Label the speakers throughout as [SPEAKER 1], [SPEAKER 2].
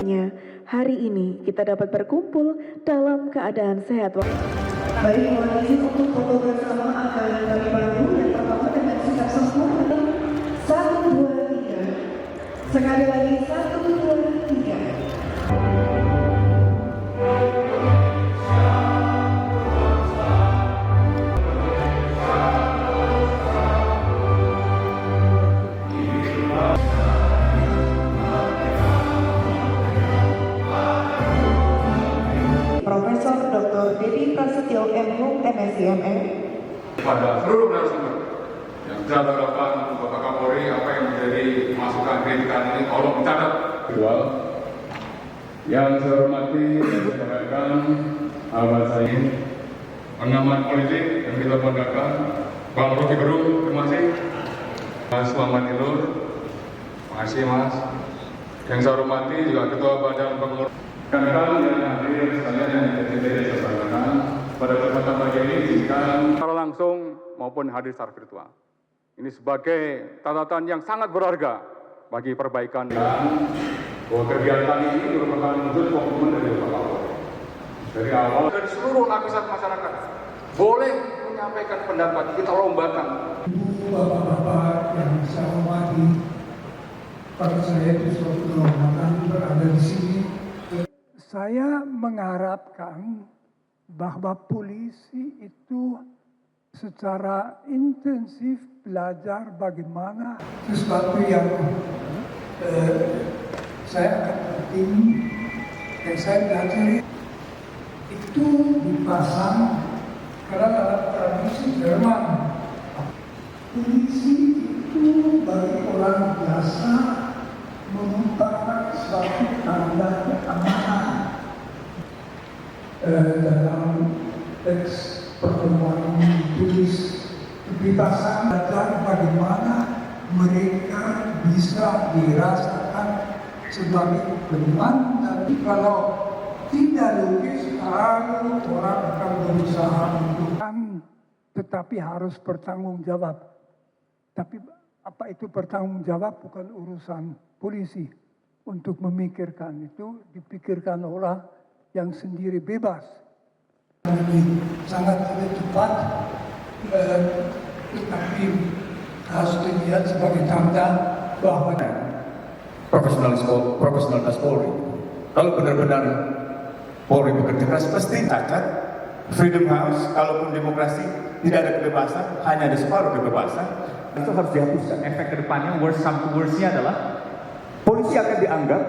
[SPEAKER 1] semuanya, hari ini kita dapat berkumpul dalam keadaan sehat. Baik, mohon izin untuk foto bersama akan kami bantu yang pertama dengan sikap sempurna. 1, 2, 3. Sekali lagi 1, 2, 3. Profesor Dr. Dedi Prasetyo MHum MSc.MA
[SPEAKER 2] pada seluruh narasumber yang saya harapkan Bapak Kapolri apa yang menjadi masukan kritikan ini tolong dicatat. Kedua, yang saya hormati dan saya banggakan Ahmad Said, pengamat politik yang kita banggakan, Bang Rocky Gerung, terima kasih. Mas Muhammad Nilur, terima kasih Mas. Yang saya hormati juga Ketua Badan Pengurus. Rekan-rekan yang hadir sekalian yang saya sampaikan pada kesempatan pagi ini izinkan secara langsung maupun hadir secara virtual. Ini sebagai catatan yang sangat berharga bagi perbaikan bahwa kegiatan ini merupakan wujud komitmen dari Bapak Kapolri. Dari awal dari seluruh lapisan masyarakat boleh menyampaikan pendapat, kita lombakan.
[SPEAKER 3] Bapak-bapak yang saya hormati, pada saya itu suatu kehormatan berada di sini. Saya mengharapkan bahwa polisi itu secara intensif belajar bagaimana sesuatu yang saya akan penting yang saya pelajari itu dipasang karena dalam tradisi Jerman polisi itu bagi orang biasa merupakan suatu tanda keamanan. Dalam teks pertemuan ini ditulis kebebasan belajar bagaimana mereka bisa dirasakan sebagai teman, dan kalau tidak logis orang akan berusaha untuk tetapi harus bertanggung jawab. Tapi apa itu bertanggung jawab bukan urusan polisi. Untuk memikirkan itu dipikirkan orang yang sendiri bebas. Ini sangat tidak tepat, tetapi harus dilihat sebagai tanda bahwa
[SPEAKER 4] profesionalitas Polri. Kalau benar-benar Polri bekerja keras, pasti cacat. Freedom House, kalaupun demokrasi tidak ada kebebasan, hanya ada separuh kebebasan.
[SPEAKER 5] Itu harus dihapuskan. Efek kedepannya, worst come to worst-nya adalah polisi akan dianggap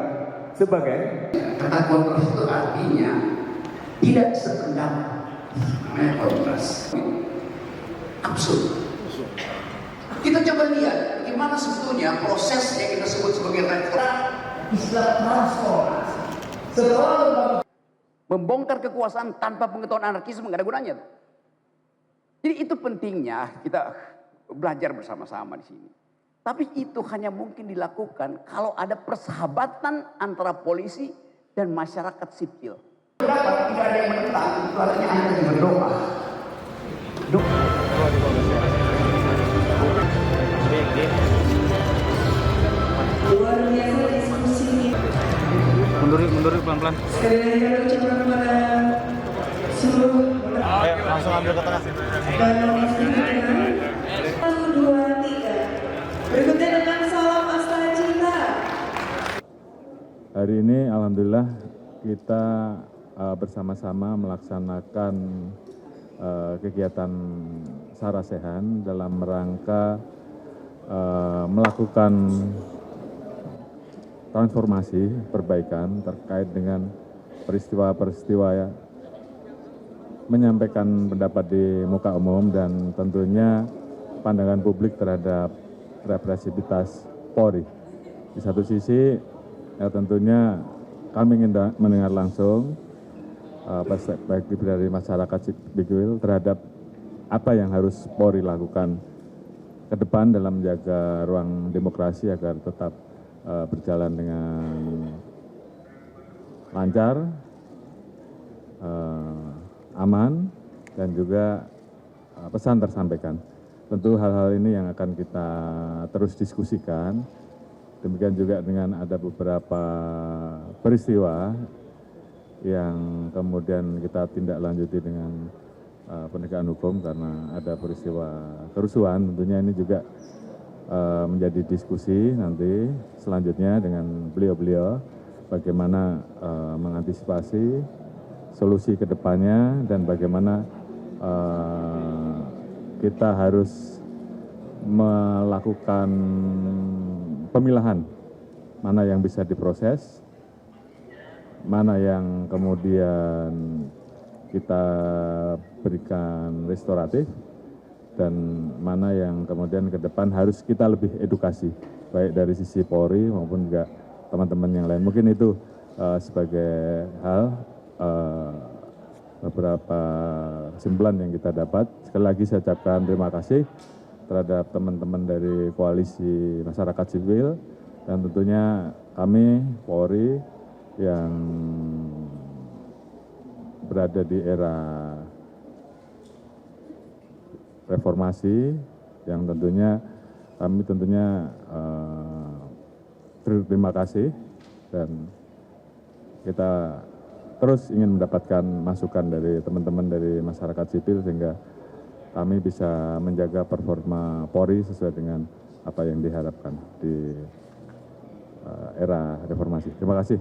[SPEAKER 5] sebagai
[SPEAKER 6] kata kontras itu artinya tidak sependapat, namanya kontras. Absurd. Kita coba lihat bagaimana sebetulnya proses yang kita sebut sebagai reformasi Islam transformasi. Setelah membongkar kekuasaan tanpa pengetahuan anarkisme nggak ada gunanya. Jadi itu pentingnya kita belajar bersama-sama di sini. Tapi itu hanya mungkin dilakukan kalau ada persahabatan antara polisi dan masyarakat sipil. Berapa tidak ada yang menentang, itu artinya Anda yang berdoa.
[SPEAKER 1] Luar biasa diskusi.
[SPEAKER 7] Mundur pelan-pelan.
[SPEAKER 1] Sekali lagi kami ucapkan kepada seluruh
[SPEAKER 7] Langsung ambil ke tengah.
[SPEAKER 1] dan memastikan 1, 2, 3. Berikutnya dengan salam Asta Cinta.
[SPEAKER 8] Hari ini alhamdulillah kita bersama-sama melaksanakan kegiatan Sarasehan dalam rangka melakukan transformasi perbaikan terkait dengan peristiwa-peristiwa ya, menyampaikan pendapat di muka umum dan tentunya pandangan publik terhadap represivitas Polri. Di satu sisi ya tentunya kami ingin mendengar langsung perspektif dari masyarakat sipil terhadap apa yang harus Polri lakukan ke depan dalam menjaga ruang demokrasi agar tetap berjalan dengan lancar, aman, dan juga pesan tersampaikan. Tentu hal-hal ini yang akan kita terus diskusikan Demikian juga dengan ada beberapa peristiwa yang kemudian kita tindak lanjuti dengan penegakan hukum karena ada peristiwa kerusuhan. Tentunya ini juga menjadi diskusi nanti selanjutnya dengan beliau-beliau bagaimana mengantisipasi solusi ke depannya dan bagaimana kita harus melakukan pemilahan mana yang bisa diproses, mana yang kemudian kita berikan restoratif, dan mana yang kemudian ke depan harus kita lebih edukasi, baik dari sisi Polri maupun juga teman-teman yang lain. Mungkin itu sebagai hal beberapa kesimpulan yang kita dapat. Sekali lagi saya ucapkan terima kasih terhadap teman-teman dari koalisi masyarakat sipil dan tentunya kami Polri yang berada di era reformasi yang tentunya kami berterima kasih dan kita terus ingin mendapatkan masukan dari teman-teman dari masyarakat sipil sehingga kami bisa menjaga performa Polri sesuai dengan apa yang diharapkan di era reformasi. Terima kasih.